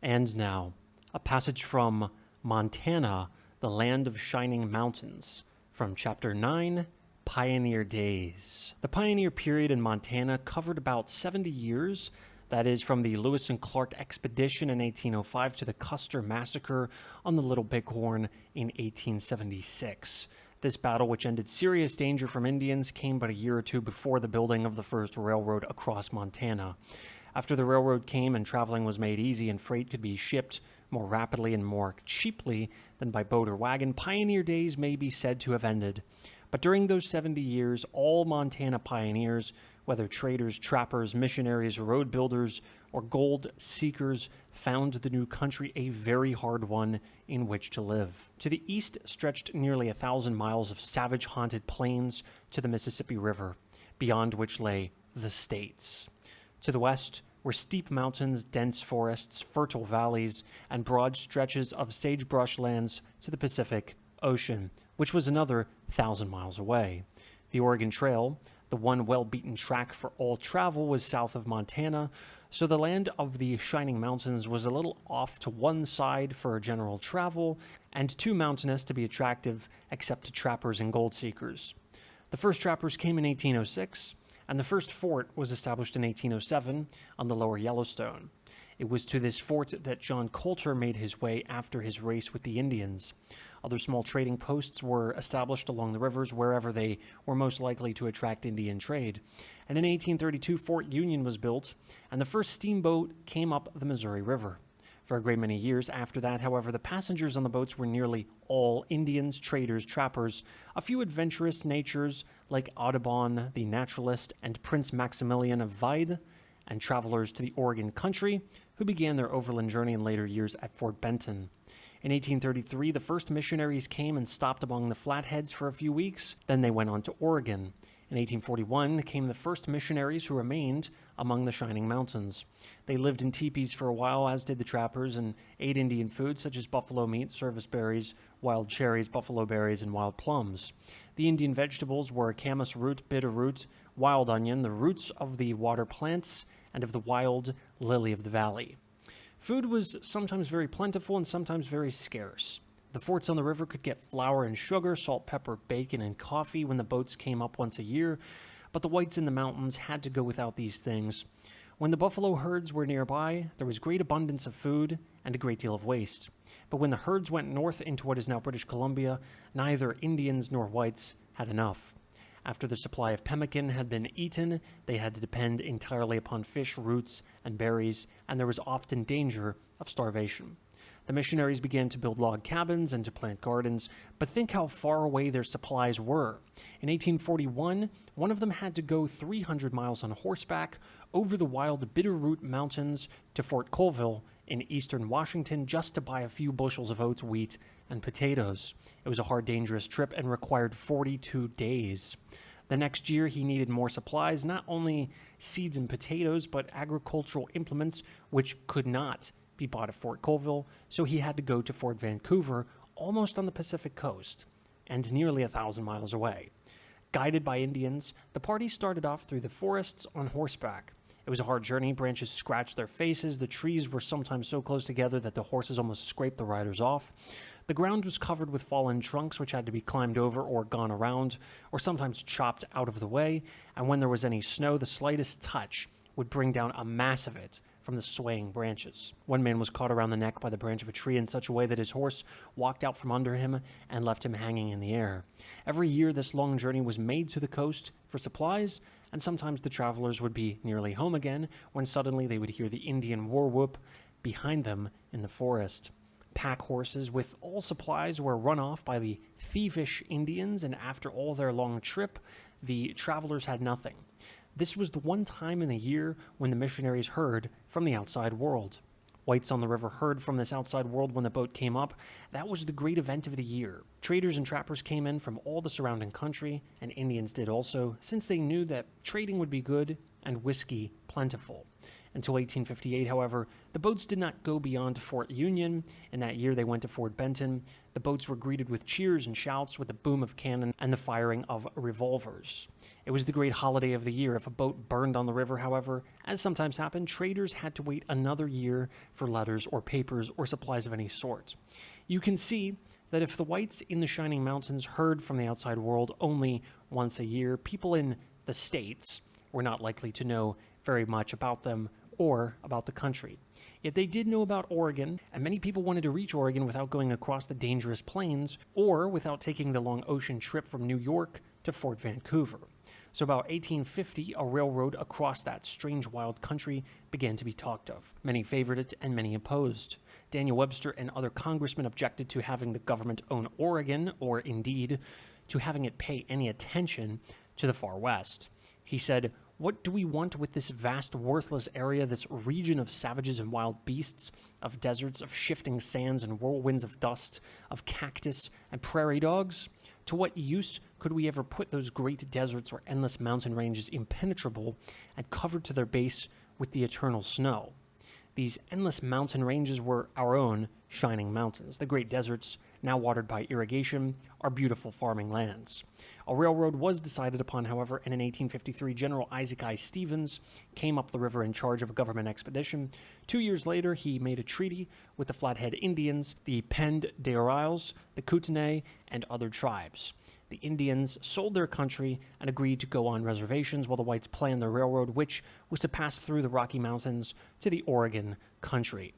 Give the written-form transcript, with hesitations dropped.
And now, a passage from Montana, the Land of Shining Mountains, from Chapter 9, Pioneer Days. The pioneer period in Montana covered about 70 years, that is, from the Lewis and Clark expedition in 1805 to the Custer Massacre on the Little Bighorn in 1876. This battle, which ended serious danger from Indians, came but a year or two before the building of the first railroad across Montana. After the railroad came and traveling was made easy and freight could be shipped more rapidly and more cheaply than by boat or wagon, pioneer days may be said to have ended. But during those 70 years, all Montana pioneers, whether traders, trappers, missionaries, road builders, or gold seekers, found the new country a very hard one in which to live. To the east stretched nearly 1,000 miles of savage-haunted plains to the Mississippi River, beyond which lay the States. To the west were steep mountains, dense forests, fertile valleys, and broad stretches of sagebrush lands to the Pacific Ocean, which was another 1,000 miles away. The Oregon Trail, the one well-beaten track for all travel, was south of Montana, so the land of the Shining Mountains was a little off to one side for general travel, and too mountainous to be attractive except to trappers and gold seekers. The first trappers came in 1806, and the first fort was established in 1807 on the lower Yellowstone. It was to this fort that John Colter made his way after his race with the Indians. Other small trading posts were established along the rivers wherever they were most likely to attract Indian trade. And in 1832, Fort Union was built, and the first steamboat came up the Missouri River. For a great many years after that, however, the passengers on the boats were nearly all Indians, traders, trappers, a few adventurous natures like Audubon the naturalist and Prince Maximilian of Wied, and travelers to the Oregon country who began their overland journey in later years at Fort Benton. In 1833, the first missionaries came and stopped among the Flatheads for a few weeks, then they went on to Oregon. In 1841 came the first missionaries who remained among the Shining Mountains. They lived in teepees for a while, as did the trappers, and ate Indian food such as buffalo meat, service berries, wild cherries, buffalo berries, and wild plums. The Indian vegetables were camas root, bitter root, wild onion, the roots of the water plants, and of the wild lily of the valley. Food was sometimes very plentiful and sometimes very scarce. The forts on the river could get flour and sugar, salt, pepper, bacon, and coffee when the boats came up once a year, but the whites in the mountains had to go without these things. When the buffalo herds were nearby, there was great abundance of food and a great deal of waste. But when the herds went north into what is now British Columbia, neither Indians nor whites had enough. After the supply of pemmican had been eaten, they had to depend entirely upon fish, roots, and berries, and there was often danger of starvation. The missionaries began to build log cabins and to plant gardens, but think how far away their supplies were. In 1841, one of them had to go 300 miles on horseback over the wild Bitterroot Mountains to Fort Colville in eastern Washington just to buy a few bushels of oats, wheat, and potatoes. It was a hard, dangerous trip and required 42 days. The next year, he needed more supplies, not only seeds and potatoes, but agricultural implements, which could not be bought at Fort Colville, so he had to go to Fort Vancouver, almost on the Pacific coast, and nearly 1,000 miles away. Guided by Indians, the party started off through the forests on horseback. It was a hard journey. Branches scratched their faces. The trees were sometimes so close together that the horses almost scraped the riders off. The ground was covered with fallen trunks which had to be climbed over or gone around, or sometimes chopped out of the way, and when there was any snow, the slightest touch would bring down a mass of it from the swaying branches. One man was caught around the neck by the branch of a tree in such a way that his horse walked out from under him and left him hanging in the air. Every year this long journey was made to the coast for supplies, and sometimes the travelers would be nearly home again when suddenly they would hear the Indian war whoop behind them in the forest. Pack horses with all supplies were run off by the thievish Indians, and after all their long trip, the travelers had nothing. This was the one time in the year when the missionaries heard from the outside world. Whites on the river heard from this outside world when the boat came up. That was the great event of the year. Traders and trappers came in from all the surrounding country, and Indians did also, since they knew that trading would be good and whiskey plentiful. Until 1858, however, the boats did not go beyond Fort Union. In that year, they went to Fort Benton. The boats were greeted with cheers and shouts, with the boom of cannon and the firing of revolvers. It was the great holiday of the year. If a boat burned on the river, however, as sometimes happened, traders had to wait another year for letters or papers or supplies of any sort. You can see that if the whites in the Shining Mountains heard from the outside world only once a year, people in the States were not likely to know very much about them or about the country. Yet they did know about Oregon, and many people wanted to reach Oregon without going across the dangerous plains or without taking the long ocean trip from New York to Fort Vancouver. So about 1850, a railroad across that strange wild country began to be talked of. Many favored it and many opposed. Daniel Webster and other congressmen objected to having the government own Oregon, or indeed to having it pay any attention to the far west. He said, "What do we want with this vast, worthless area, this region of savages and wild beasts, of deserts, of shifting sands and whirlwinds of dust, of cactus and prairie dogs? To what use could we ever put those great deserts or endless mountain ranges impenetrable and covered to their base with the eternal snow?" These endless mountain ranges were our own Shining Mountains. The great deserts, now watered by irrigation, are beautiful farming lands. A railroad was decided upon, however, and in 1853, General Isaac I. Stevens came up the river in charge of a government expedition. 2 years later, he made a treaty with the Flathead Indians, the Pend de Oreilles, the Kootenai, and other tribes. The Indians sold their country and agreed to go on reservations while the whites planned the railroad, which was to pass through the Rocky Mountains to the Oregon country.